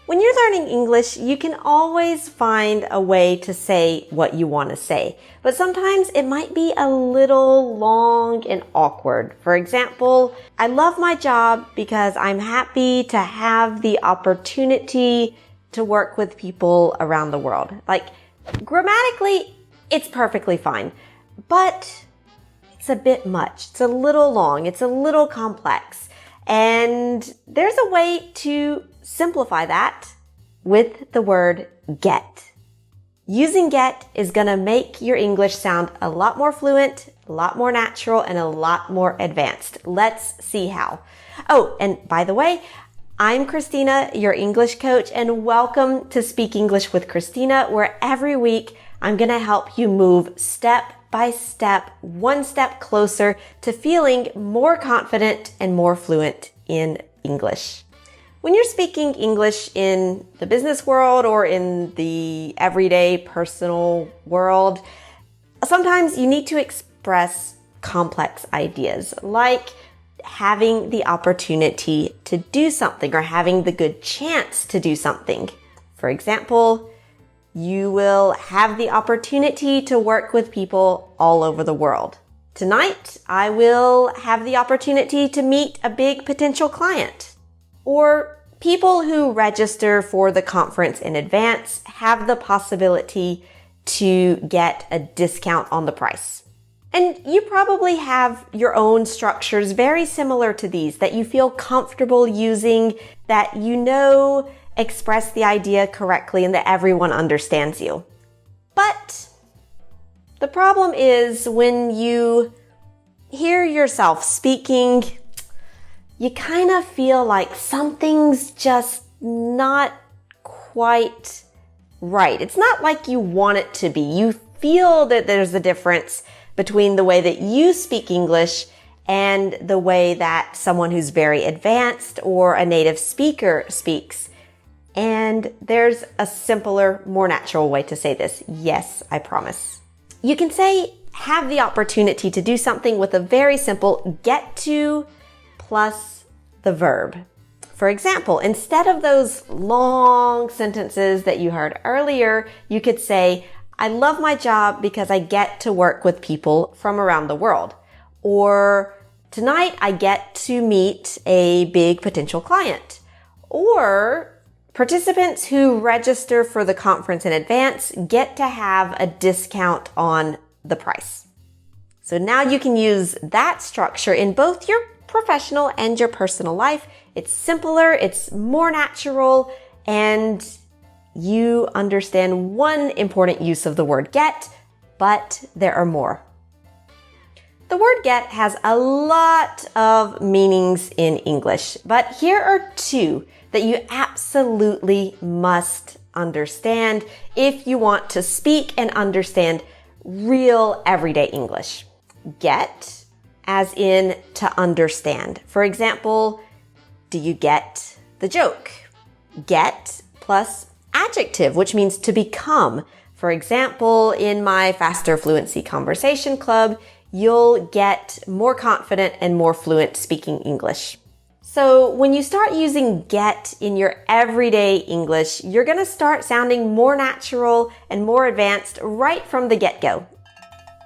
When you're learning English, you can always find a way to say what you want to say, but sometimes it might be a little long and awkward. For example, I love my job because I'm happy to have the opportunity to work with people around the world. Like, grammatically, it's perfectly fine, but it's a bit much. It's a little long. It's a little complex. And there's a way to simplify that with the word get. Using get is going to make your English sound a lot more fluent, a lot more natural, and a lot more advanced. Let's see how. Oh, and by the way, I'm Christina, your English coach, and welcome to Speak English with Christina, where every week I'm going to help you move step by step, one step closer to feeling more confident and more fluent in English. When you're speaking English in the business world or in the everyday personal world, sometimes you need to express complex ideas, like having the opportunity to do something or having the good chance to do something. For example, you will have the opportunity to work with people all over the world. Tonight, I will have the opportunity to meet a big potential client. Or people who register for the conference in advance have the possibility to get a discount on the price. And you probably have your own structures very similar to these that you feel comfortable using, that you know express the idea correctly and that everyone understands you. But the problem is when you hear yourself speaking, you kind of feel like something's just not quite right. It's not like you want it to be. You feel that there's a difference between the way that you speak English and the way that someone who's very advanced or a native speaker speaks. And there's a simpler, more natural way to say this. Yes, I promise. You can say have the opportunity to do something with a very simple get to plus the verb. For example, instead of those long sentences that you heard earlier, you could say, I love my job because I get to work with people from around the world. Or tonight I get to meet a big potential client. Or participants who register for the conference in advance get to have a discount on the price. So now you can use that structure in both your professional and your personal life. It's simpler, it's more natural, and you understand one important use of the word get, but there are more. The word get has a lot of meanings in English, but here are two that you absolutely must understand if you want to speak and understand real everyday English. Get, as in to understand. For example, do you get the joke? Get plus adjective, which means to become. For example, in my Faster Fluency Conversation Club, you'll get more confident and more fluent speaking English. So when you start using get in your everyday English, you're going to start sounding more natural and more advanced right from the get-go.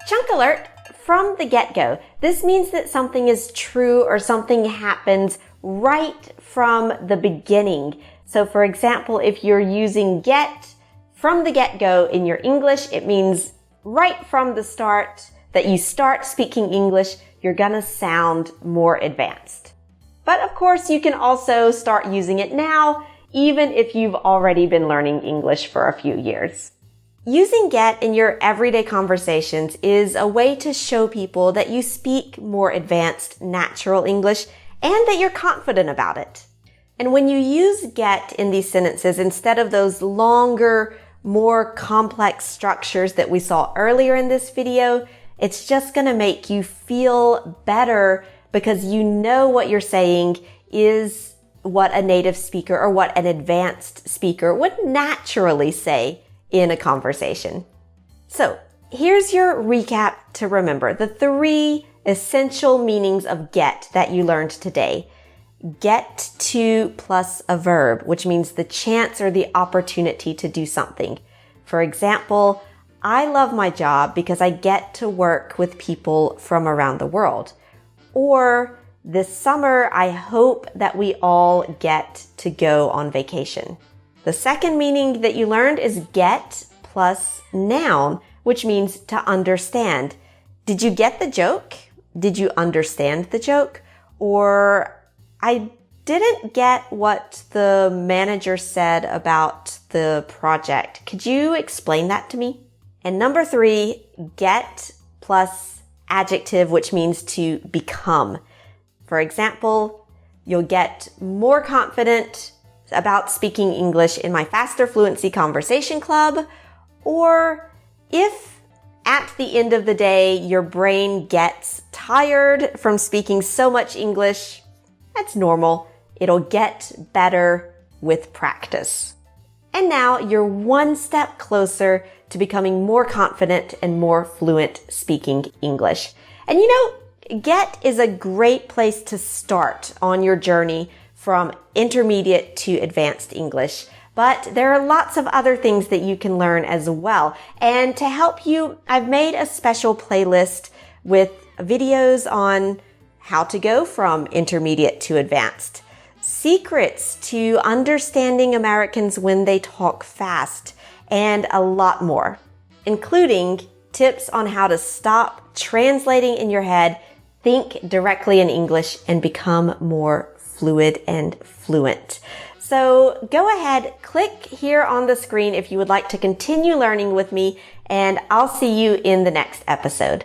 Chunk alert, from the get-go. This means that something is true or something happens right from the beginning. So for example, if you're using get from the get-go in your English, it means right from the start that you start speaking English, you're going to sound more advanced. But of course, you can also start using it now, even if you've already been learning English for a few years. Using get in your everyday conversations is a way to show people that you speak more advanced, natural English and that you're confident about it. And when you use get in these sentences instead of those longer, more complex structures that we saw earlier in this video, it's just going to make you feel better because you know what you're saying is what a native speaker or what an advanced speaker would naturally say in a conversation. So here's your recap to remember. The 3 essential meanings of get that you learned today. get to plus a verb, which means the chance or the opportunity to do something. For example, I love my job because I get to work with people from around the world. Or this summer, I hope that we all get to go on vacation. The second meaning that you learned is get plus noun, which means to understand. Did you get the joke? Did you understand the joke? Or I didn't get what the manager said about the project. Could you explain that to me? And number 3, get plus adjective, which means to become. For example, you'll get more confident about speaking English in my Faster Fluency Conversation Club. Or if at the end of the day your brain gets tired from speaking so much English, that's normal. It'll get better with practice. And now you're one step closer to becoming more confident and more fluent speaking English. And you know, get is a great place to start on your journey from intermediate to advanced English. But there are lots of other things that you can learn as well. And to help you, I've made a special playlist with videos on how to go from intermediate to advanced, secrets to understanding Americans when they talk fast, and a lot more, including tips on how to stop translating in your head, think directly in English, and become more fluid and fluent. So go ahead, click here on the screen if you would like to continue learning with me, and I'll see you in the next episode.